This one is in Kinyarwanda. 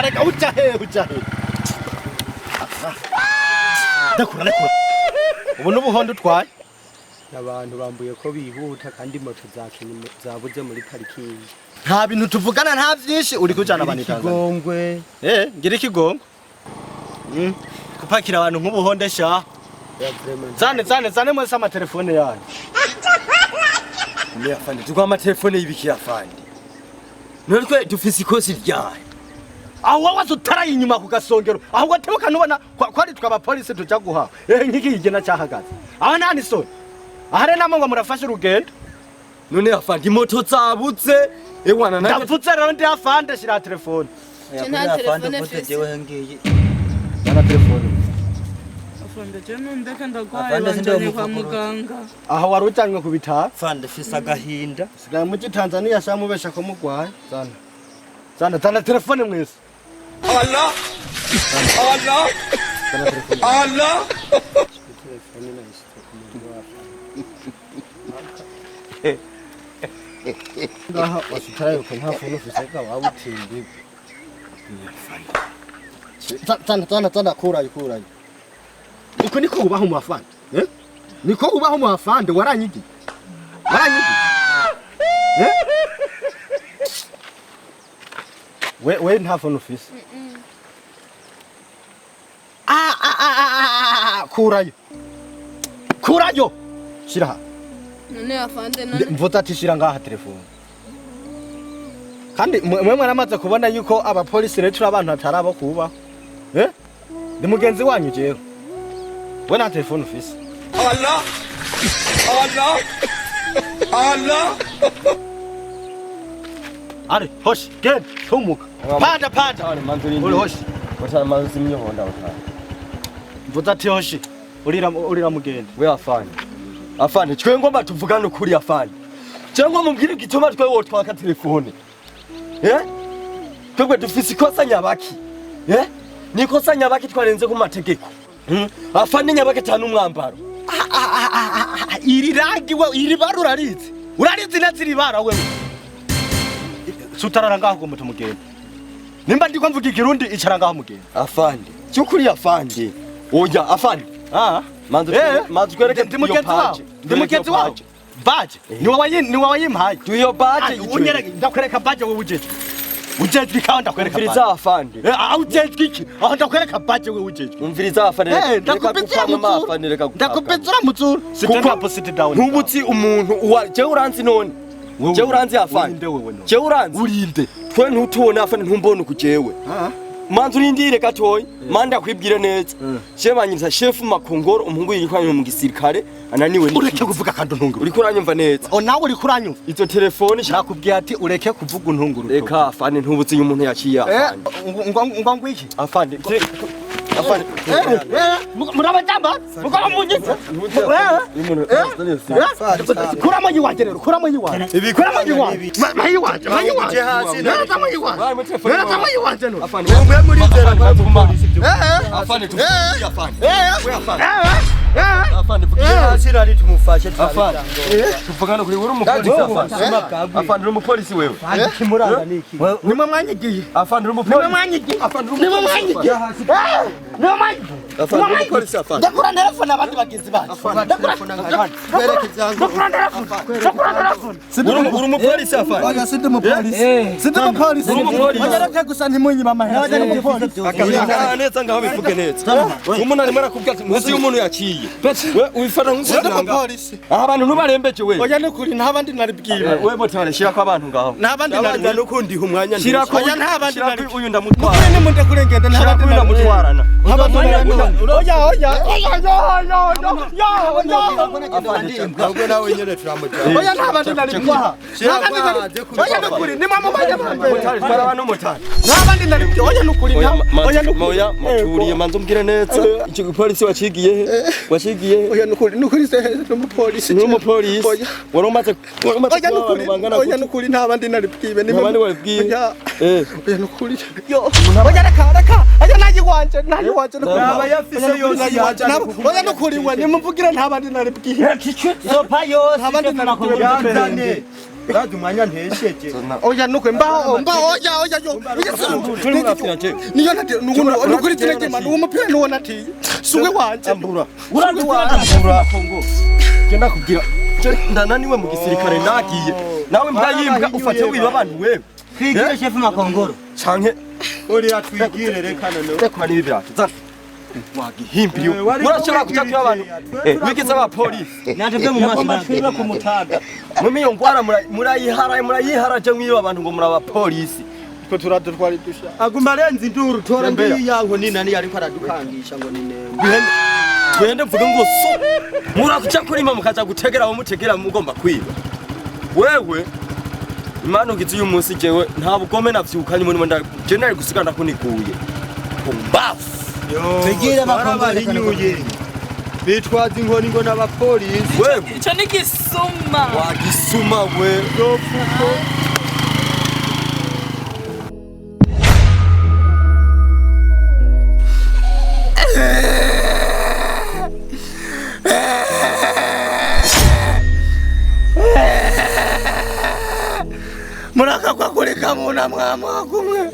reka ujahe ndakura ubu n'ubuhondo utwaye abantu bambuye ko bihuta kandi moto zabuze muri parikingi nta bintu tuvugana nta byinshi uri kujana abantu ikigongwe ngira ikigongwe kupakira abantu nk'ubuhonde sha zane mwese amatelefone yanyu ni afande tugwa amatelefone y'ibiki afande none dufise ikosi ryaye aho wazo utaraye inyuma ku gasongero aho watebuka nubona kwari twaba police tuja guha nkiki igena cyahagaze aho nani so ahare namwe ngo murafashe urugendo none afande moto zabuze ewana ndavutse rero ndi afande shira telefone nta telefone fese ngiye yana telefone afande je ndeka ndagwaye banjanye kwa muganga aho warujanywe ku bitaro afande fise agahinda sigaye mu Tanzania shamubesha ko mugwaye zana telefone mwese Allah telefone na ngaha wasitaye ko nta phone ufise ka wabutimbi tana kurayo niko ubaho mu afande niko ubaho mu afande waranyigi we nta phone ufise kurayo shira none afande none mvuta ati shira ngaha telefone kandi mwe mwaramaze kubona yuko abapolisi rero abantu atarabo kuba ndi mugenzi wanyu jewe we nta telefone ufise Allah ari hoshi genda tumuka panda uri hoshi watana manzi mnyonda watana mvuta ati hoshi urira mugenda we afande twe ngomba tuvugana ukuri afande cyangwa mubwire gituma twe wo twaka telefone twebwe dufise ikosa nyabaki nikosa nyabaki twarenze ku mategeko afande nyabaki tanu umwambaro iri rangi we iri baro urarizi naziri bara wewe sutarara ngaho ngo mugenda nimba ndiko mvuga ikirundi icara ngaho mugenda afande cyukuri afande oya afande manzu kwereke ndimugenzi wacu baje ni wayimpaye tuyo baje unyereke ndakwereka baje wewe ujejwe ikawa ndakwereka umviriza afande ujejwe iki aho ndakwereka baje wewe ujejwe umviriza afande ndakupetsura mutsuru sit down ntubutsi umuntu je uranzi none je uranzi afande je uranzi urinde twe ntutubona afande ntumbone kujewe manzu urindire gatoyi manda kwibwire neza je banyiriza chef makongoro umuhungu yirikwanye mu gisirikare ananiwe ureke kuvuga kandi untunguru uri kuranyumva neza nawe uri kuranyumva izo telefone nakubwiye ati ureke kuvuga untunguru reka afande ntubutse umuntu yaciye afande ngo iki afande murabajamba mukora munyiza kuramo yiwanje rero kuramo yiwanje kuramo yiwanje mayiwanje no afande we muri zera afande afande hasi rari tumufashe afande tuvugana kuri uri umupolisi afande uri umupolisi wewe kimuranga niki nimwe mwanyigiye afande uri umupolisi nimwe mwanyigiye ndakura telefone abandi bagenzi bacu ndakura uri umupolisi afande oya sindi umupolisi oya gusa ntimunyiba amahera neza ngaho bivuge neza umuntu arimo arakubwira ati muzi umuntu yaciye we wifata nk'umupolisi aha abantu ntubarembeje we oya nukuri ntabandi naribwira we botare shira ko abantu ngaho ntabandi naribwira nukundi umwanya shira ko oya ntabandi naribwira uyu ndamutwara nukuri nimunde kurengenda ntabandi ndamutwarana ntabwo nawe nyene turamutwara oya ntabandi naribwira oya nukuri ni mama banje twara abantu mutana ntabandi naribwira oya nukuri oya maturiye manzo mbwire neza icyo gipolisi wacigiye oya nukuri se n'umupolisi wari umaze oya nukuri ntabandi naribwibe ni mama wabwiye oya nukuri yo oya reka oya naji wanje Naba yafise yose yaje oya nukuri we nimuvugira ntabandi nari bwiye sopa yose ntabandi nari bwiye yazane Radu mwanya ntesheje oya nukwe mbaho oya yo niyo nati nukuri tineke manu umupira nuwo nati suwe wanje ambura urandura genda kubwira ndananiwe mu gisirikare nagiye nawe mbwa yimbwa ufate wiba abantu wewe twigire chef makongoro canke uri atwigire reka none reka nibi birato zana wagihimbiriwe murashobora kuja kuba abantu wigize abapolisi natevye mu maso ku mutaga mumiyo ngwara murayiharaje mwiba abantu ngo muri abapolisi ko turadutwari dusha aguma arenze induru tora mbi yango ni nani ariko aradukangisha ngo ni Gwende mvuge ngo so murakuca kurima mukaza gutegera abo mutegera mugomba kwiba wewe imana ugize uyu munsi jewe nta bugome navyukanye muri mwenda je nari gusigana kuniguye kumbafu twigire makongoro inyuye bitwaza inkoni ngo n'abapolisi wewe ico ni gisuma wagisuma we dofuko muraka kwa kulika muna mwa kumwe